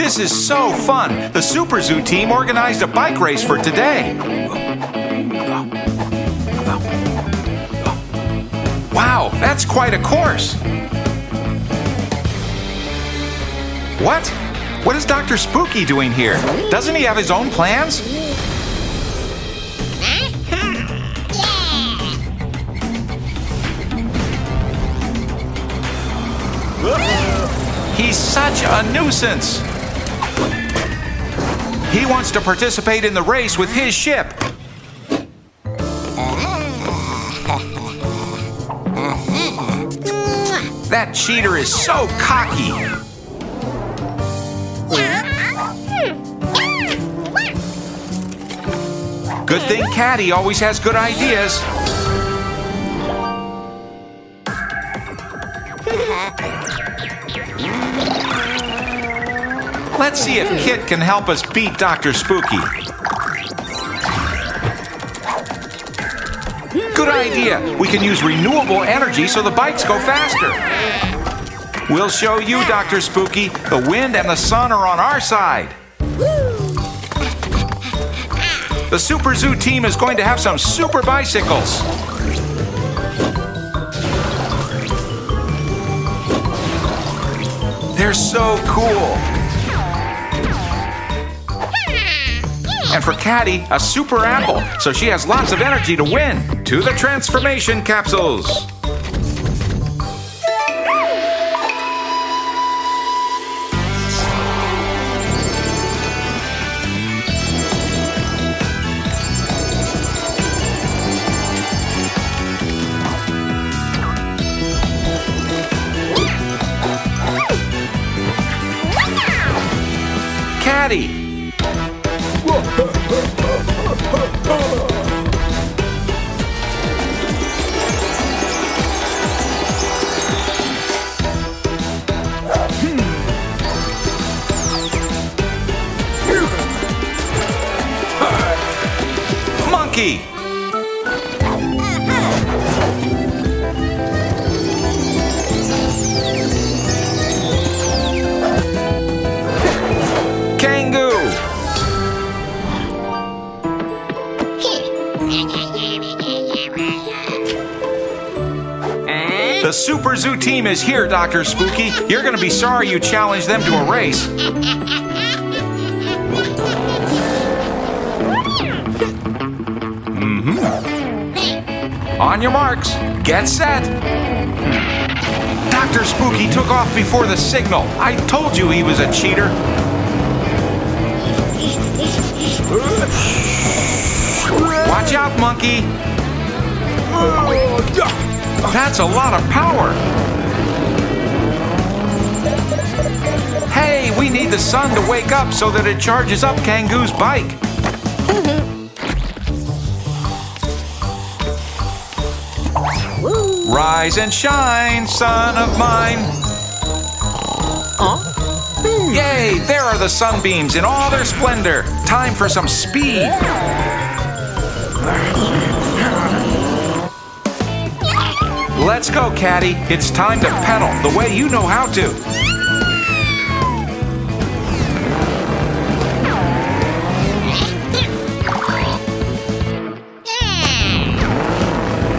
This is so fun! The Superzoo team organized a bike race for today. Wow, that's quite a course. What? What is Dr. Spooky doing here? Doesn't he have his own plans? He's such a nuisance. He wants to participate in the race with his ship. That cheater is so cocky. Good thing Caddy always has good ideas. Let's see if Kit can help us beat Dr. Spooky. Good idea. We can use renewable energy so the bikes go faster. We'll show you, Dr. Spooky. The wind and the sun are on our side. The Superzoo team is going to have some super bicycles. They're so cool. And for Caddy, a super apple, so she has lots of energy to win. To the transformation capsules. Caddy. Monkey. The Superzoo team is here, Dr. Spooky. You're going to be sorry you challenged them to a race. On your marks, get set. Dr. Spooky took off before the signal. I told you he was a cheater. Watch out, monkey. That's a lot of power. Hey, we need the sun to wake up so that it charges up Kangoo's bike. Rise and shine, son of mine. Yay, there are the sunbeams in all their splendor. Time for some speed. Let's go, Caddy. It's time to pedal the way you know how to.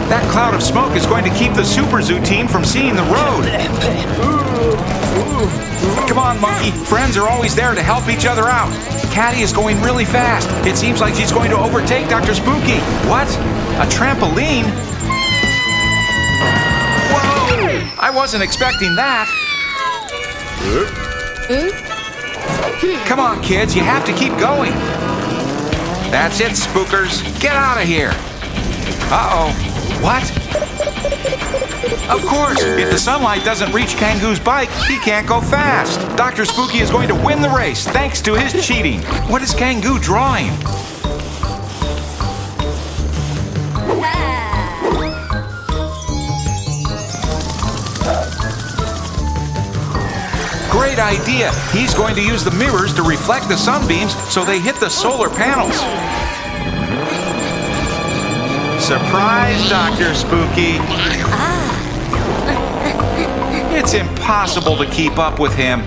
That cloud of smoke is going to keep the Superzoo team from seeing the road. Come on, monkey. Friends are always there to help each other out. Caddy is going really fast. It seems like she's going to overtake Dr. Spooky. What? A trampoline? I wasn't expecting that. Come on, kids, you have to keep going. That's it, spookers. Get out of here. Uh-oh. What? Of course, if the sunlight doesn't reach Kangoo's bike, he can't go fast. Dr. Spooky is going to win the race thanks to his cheating. What is Kangoo drawing? Great idea. He's going to use the mirrors to reflect the sunbeams so they hit the solar panels. Surprise, Dr. Spooky. It's impossible to keep up with him.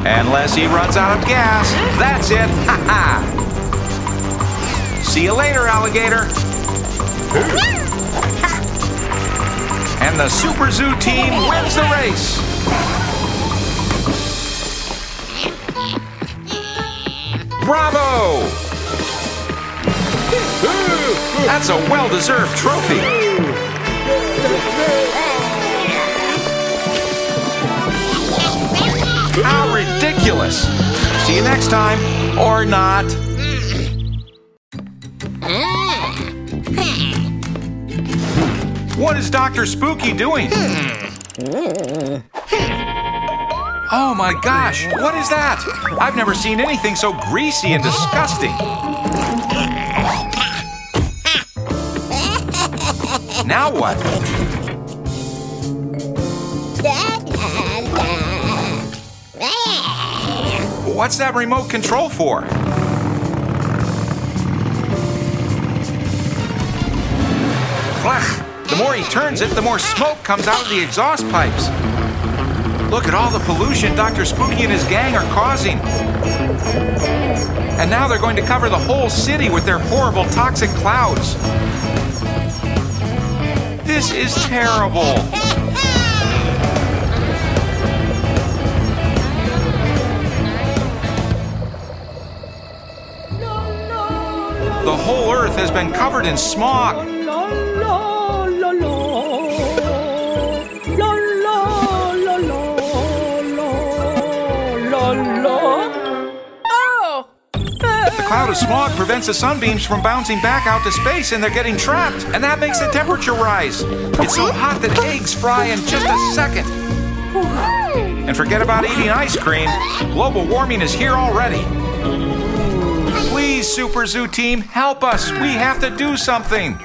Unless he runs out of gas. That's it. Ha ha. See you later, alligator. And the Superzoo team wins the race. Bravo! That's a well-deserved trophy. How ridiculous! See you next time, or not. What is Dr. Spooky doing? Oh my gosh, what is that? I've never seen anything so greasy and disgusting. Now what? What's that remote control for? The more he turns it, the more smoke comes out of the exhaust pipes. Look at all the pollution Dr. Spooky and his gang are causing. And now they're going to cover the whole city with their horrible toxic clouds. This is terrible. The whole Earth has been covered in smog. The cloud of smog prevents the sunbeams from bouncing back out to space, and they're getting trapped, and that makes the temperature rise. It's so hot that eggs fry in just a second. And forget about eating ice cream. Global warming is here already. Please, Superzoo team, help us. We have to do something.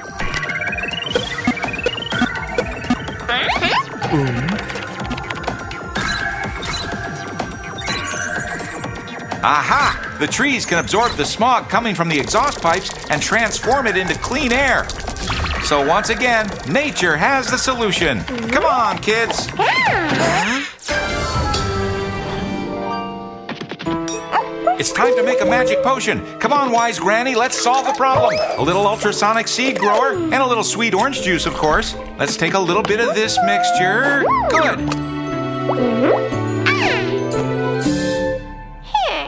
Aha! The trees can absorb the smog coming from the exhaust pipes and transform it into clean air. So once again, nature has the solution. Come on, kids. It's time to make a magic potion. Come on, wise granny, let's solve the problem. A little ultrasonic seed grower and a little sweet orange juice, of course. Let's take a little bit of this mixture. Good.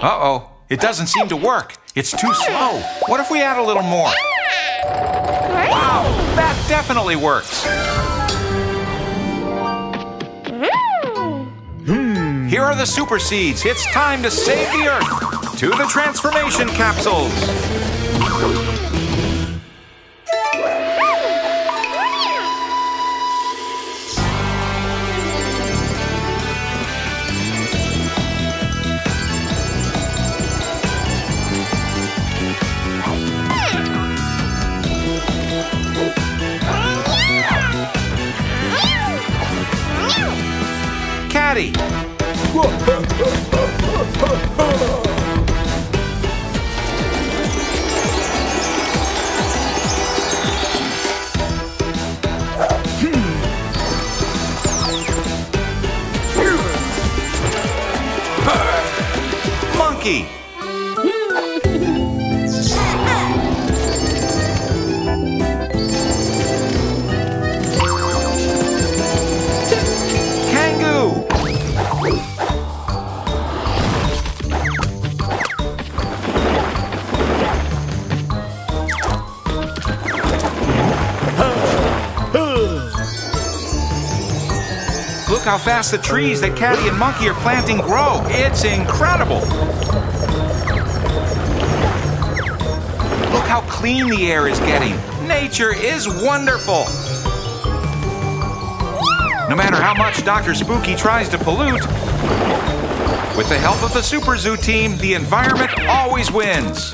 Uh-oh, it doesn't seem to work. It's too slow. What if we add a little more? Wow, that definitely works. Here are the super seeds. It's time to save the Earth. To the transformation capsules. Caddy. Monkey. Look how fast the trees that Caddy and Monkey are planting grow. It's incredible. Look how clean the air is getting. Nature is wonderful. No matter how much Dr. Spooky tries to pollute, with the help of the Superzoo team, the environment always wins.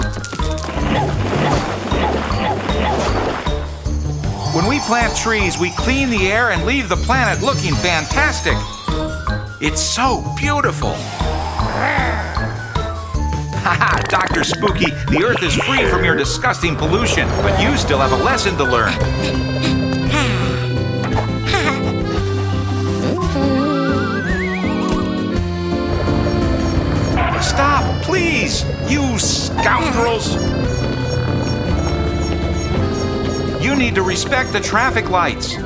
When we plant trees, we clean the air and leave the planet looking fantastic. It's so beautiful. Haha, Dr. Spooky, the Earth is free from your disgusting pollution, but you still have a lesson to learn. please, you scoundrels! You need to respect the traffic lights. Hey,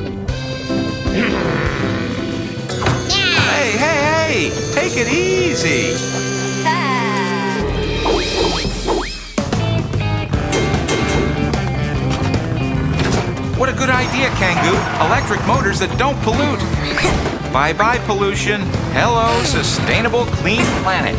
hey, hey! Take it easy! What a good idea, Kangoo. Electric motors that don't pollute. Bye-bye, pollution. Hello, sustainable, clean planet.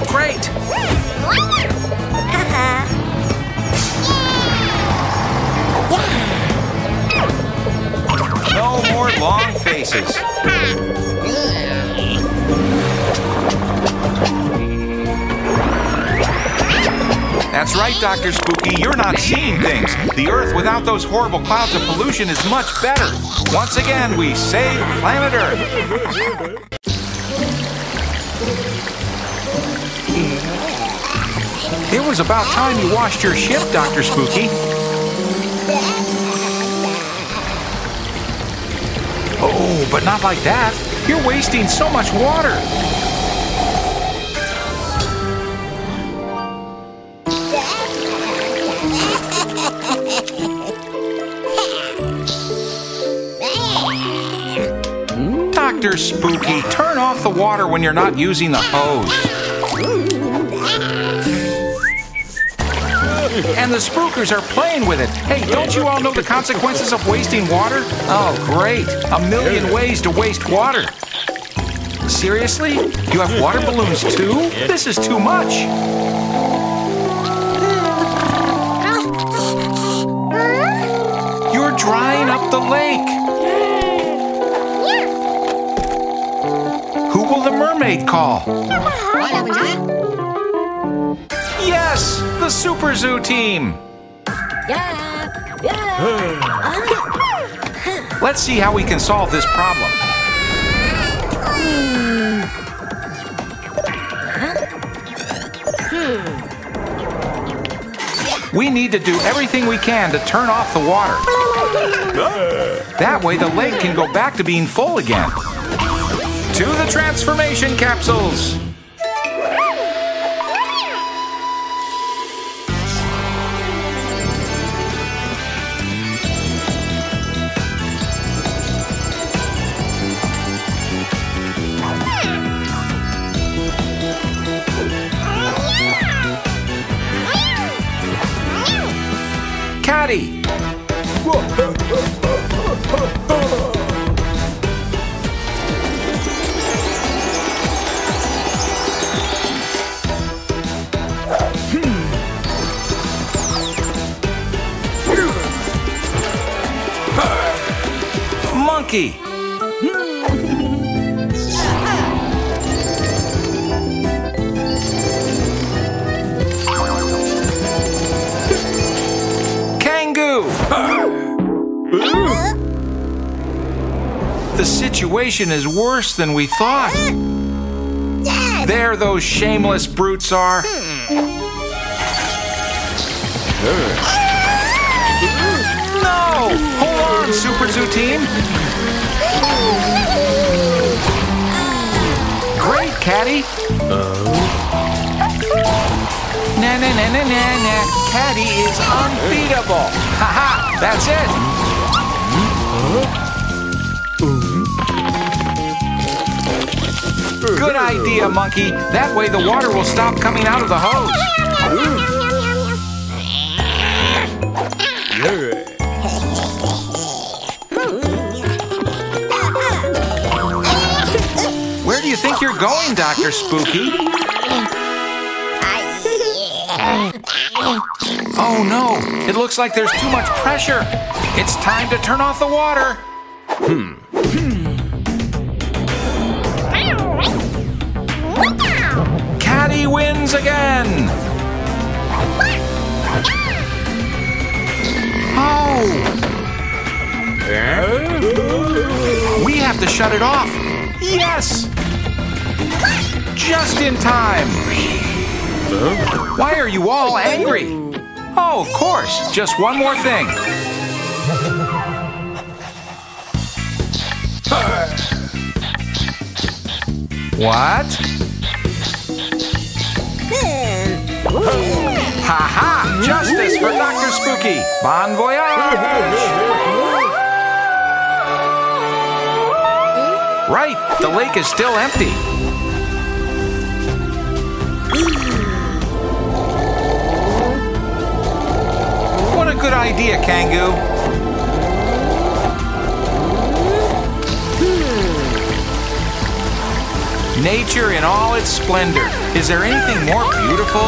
Great! No more long faces. That's right, Dr. Spooky, you're not seeing things. The Earth without those horrible clouds of pollution is much better. Once again, we save planet Earth. It was about time you washed your ship, Dr. Spooky. Oh, but not like that. You're wasting so much water. Dr. Spooky, turn off the water when you're not using the hose. And the spookers are playing with it. Hey, don't you all know the consequences of wasting water? Oh, great. A million ways to waste water. Seriously? You have water balloons too? This is too much. You're drying up the lake. Who will the mermaid call? Yes, the Superzoo team. Let's see how we can solve this problem. We need to do everything we can to turn off the water. That way the lake can go back to being full again. To the transformation capsules! Caddy! Monkey! The situation is worse than we thought. There those shameless brutes are. No! Hold on, Superzoo team. Great, Caddy. Na na na na na na. Caddy is unbeatable. Haha, that's it. Good idea, Monkey. That way the water will stop coming out of the hose. Where do you think you're going, Dr. Spooky? Oh no, it looks like there's too much pressure. It's time to turn off the water. Caddy wins again. Oh. We have to shut it off. Yes. Just in time. Why are you all angry? Oh, of course. Just one more thing. What? Ha-ha! Justice for Dr. Spooky! Bon voyage! Right, the lake is still empty. What a good idea, Kangoo. Nature in all its splendor. Is there anything more beautiful?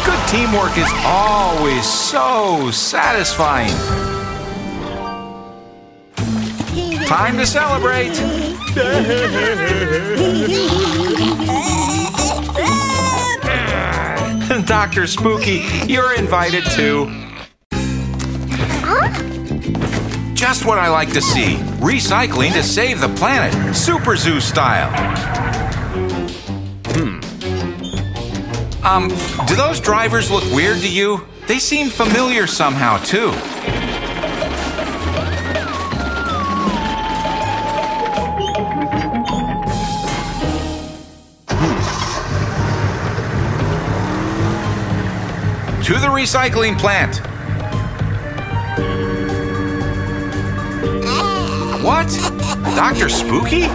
Good teamwork is always so satisfying. Time to celebrate. Dr. Spooky, you're invited too. Just what I like to see. Recycling to save the planet. Superzoo style. Do those drivers look weird to you? They seem familiar somehow, too. To the recycling plant. What? Dr. Spooky?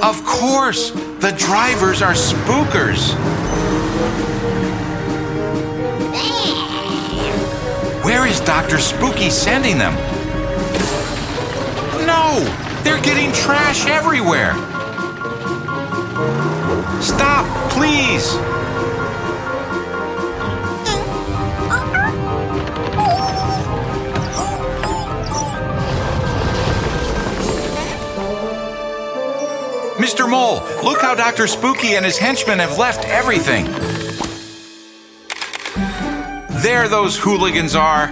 Of course! The drivers are spookers! Where is Dr. Spooky sending them? No! They're getting trash everywhere! Stop, please! Mr. Mole, look how Dr. Spooky and his henchmen have left everything. There those hooligans are.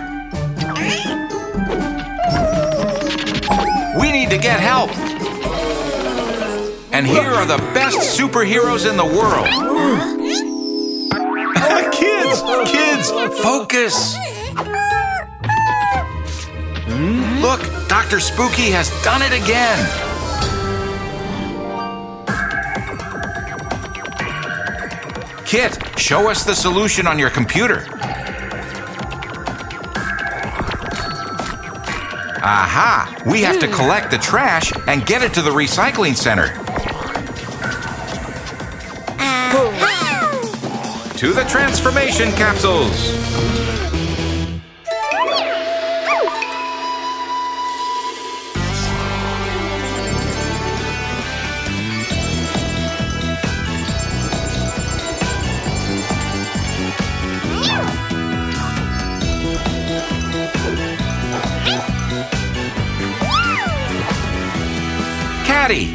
We need to get help. And here are the best superheroes in the world. Kids, focus. Look, Dr. Spooky has done it again. Kit, show us the solution on your computer. Aha! We have to collect the trash and get it to the recycling center. To the transformation capsules. Caddy.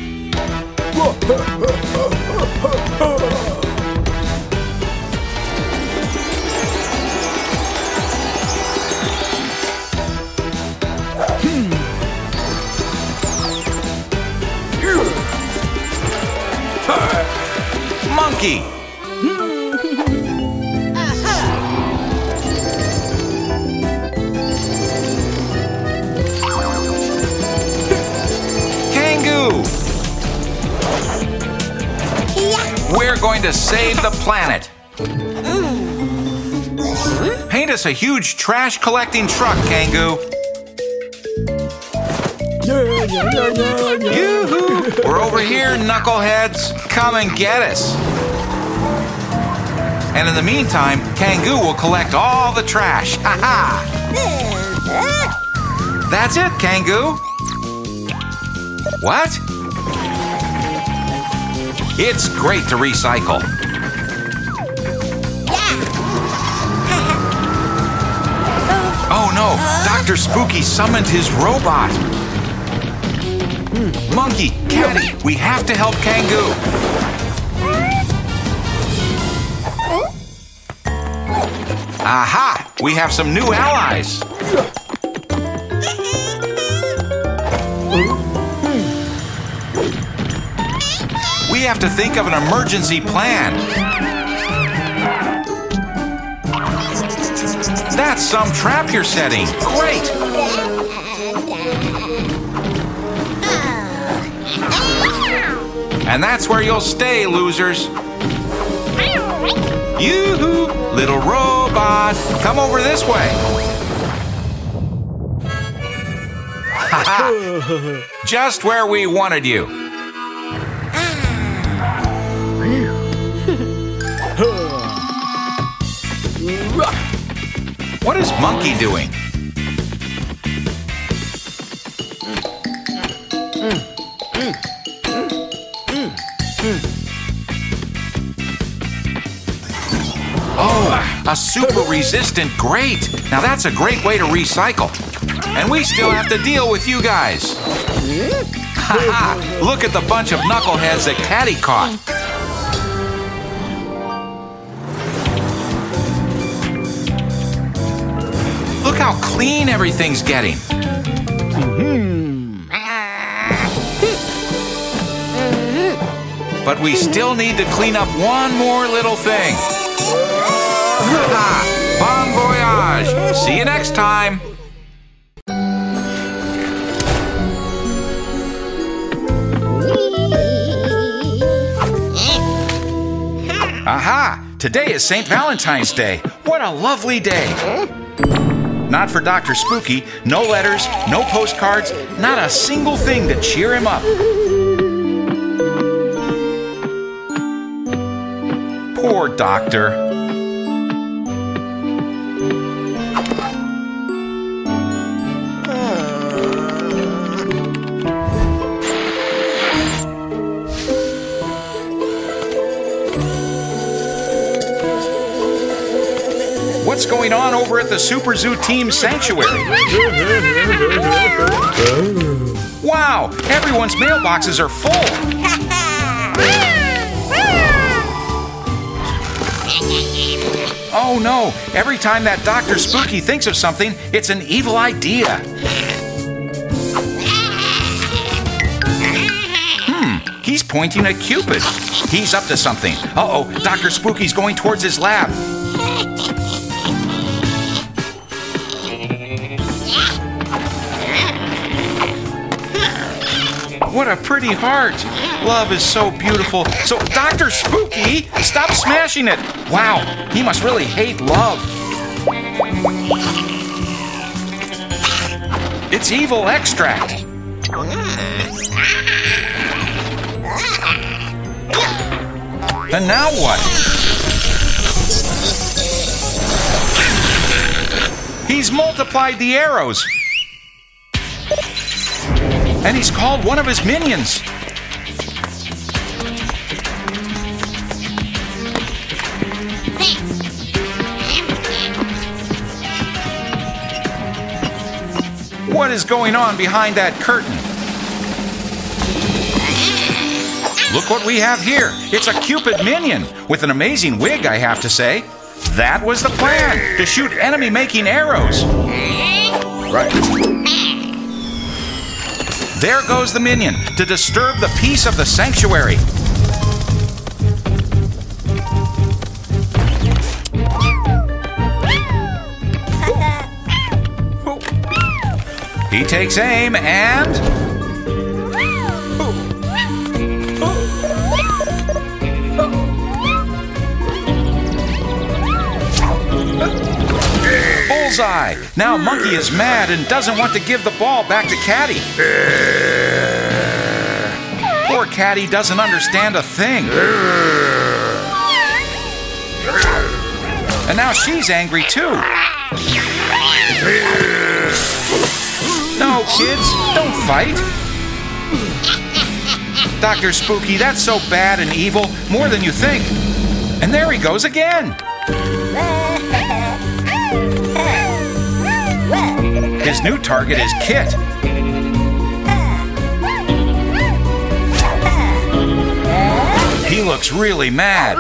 Monkey. We're going to save the planet. Paint us a huge trash collecting truck, Kangoo. Yoo-hoo! We're over here, knuckleheads. Come and get us. And in the meantime, Kangoo will collect all the trash. Ha-ha! That's it, Kangoo. What? It's great to recycle. Oh no, Dr. Spooky summoned his robot. Monkey, Caddy, we have to help Kangoo. Aha! We have some new allies. We have to think of an emergency plan. That's some trap you're setting. Great! And that's where you'll stay, losers. Yoo-hoo! Little robot, come over this way. Ha-ha! Just where we wanted you. What is Monkey doing? Oh, a super resistant grate. Now that's a great way to recycle. And we still have to deal with you guys. Ha-ha! Look at the bunch of knuckleheads that Caddy caught. Look how clean everything's getting. But we still need to clean up one more little thing. Bon voyage! See you next time! Aha! Today is St. Valentine's Day. What a lovely day! Not for Dr. Spooky. No letters, no postcards, not a single thing to cheer him up. Poor doctor. What's going on over at the Superzoo Team Sanctuary? Wow, everyone's mailboxes are full. Oh no, every time that Dr. Spooky thinks of something, it's an evil idea. He's pointing at Cupid. He's up to something. Uh-oh, Dr. Spooky's going towards his lab. What a pretty heart. Love is so beautiful. So, Dr. Spooky, stop smashing it. Wow, he must really hate love. It's evil extract. And now what? He's multiplied the arrows. And he's called one of his minions. What is going on behind that curtain? Look what we have here. It's a Cupid minion with an amazing wig, I have to say. That was the plan, to shoot enemy-making arrows. Right. There goes the minion, to disturb the peace of the sanctuary. He takes aim and... bullseye! Now Monkey is mad and doesn't want to give the ball back to Caddy. Poor Caddy doesn't understand a thing. And now she's angry too. No, kids, don't fight. Dr. Spooky, that's so bad and evil, more than you think. And there he goes again. His new target is Kit. He looks really mad.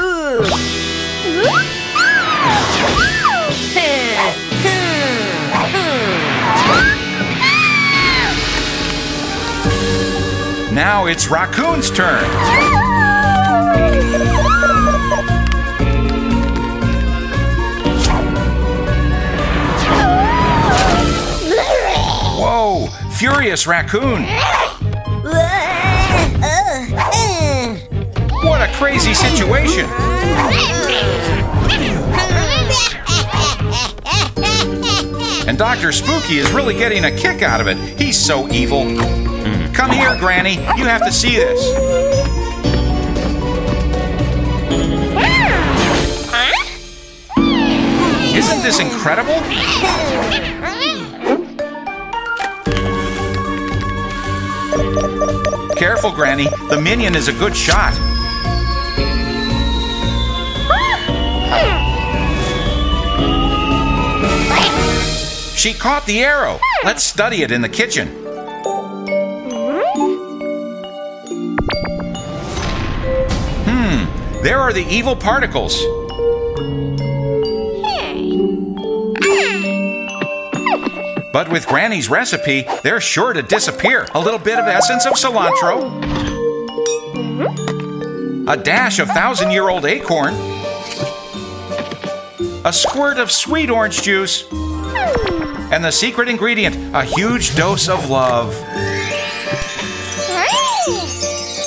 Now it's Raccoon's turn. Whoa, furious Raccoon. What a crazy situation. And Dr. Spooky is really getting a kick out of it. He's so evil. Come here, Granny. You have to see this. Isn't this incredible? Careful, Granny. The minion is a good shot. She caught the arrow. Let's study it in the kitchen. There are the evil particles. But with Granny's recipe, they're sure to disappear. A little bit of essence of cilantro, a dash of 1,000-year-old acorn, a squirt of sweet orange juice, and the secret ingredient, a huge dose of love.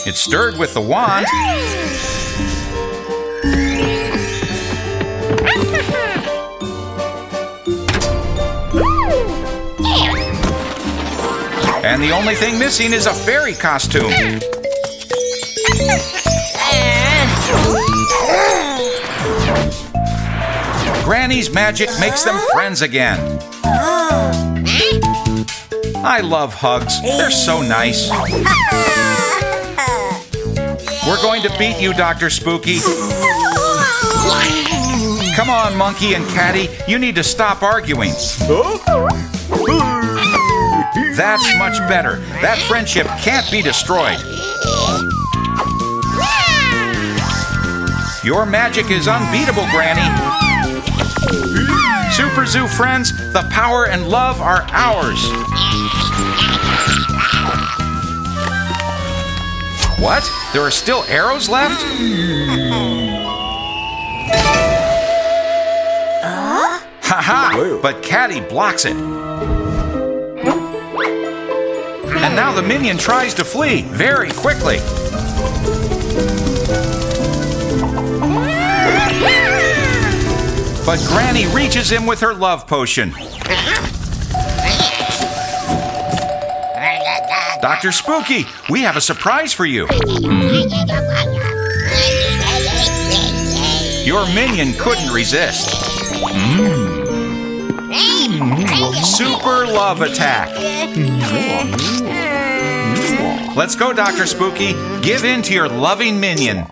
It's stirred with the wand. And the only thing missing is a fairy costume. Granny's magic makes them friends again. I love hugs. They're so nice. We're going to beat you, Dr. Spooky. Come on, Monkey and Catty. You need to stop arguing. That's much better. That friendship can't be destroyed. Your magic is unbeatable, Granny. Superzoo friends, the power and love are ours. What? There are still arrows left? Ha-ha! But Catty blocks it. And now the minion tries to flee very quickly. But Granny reaches him with her love potion. Dr. Spooky, we have a surprise for you. Your minion couldn't resist. Super love attack. Let's go, Dr. Spooky. Give in to your loving minion.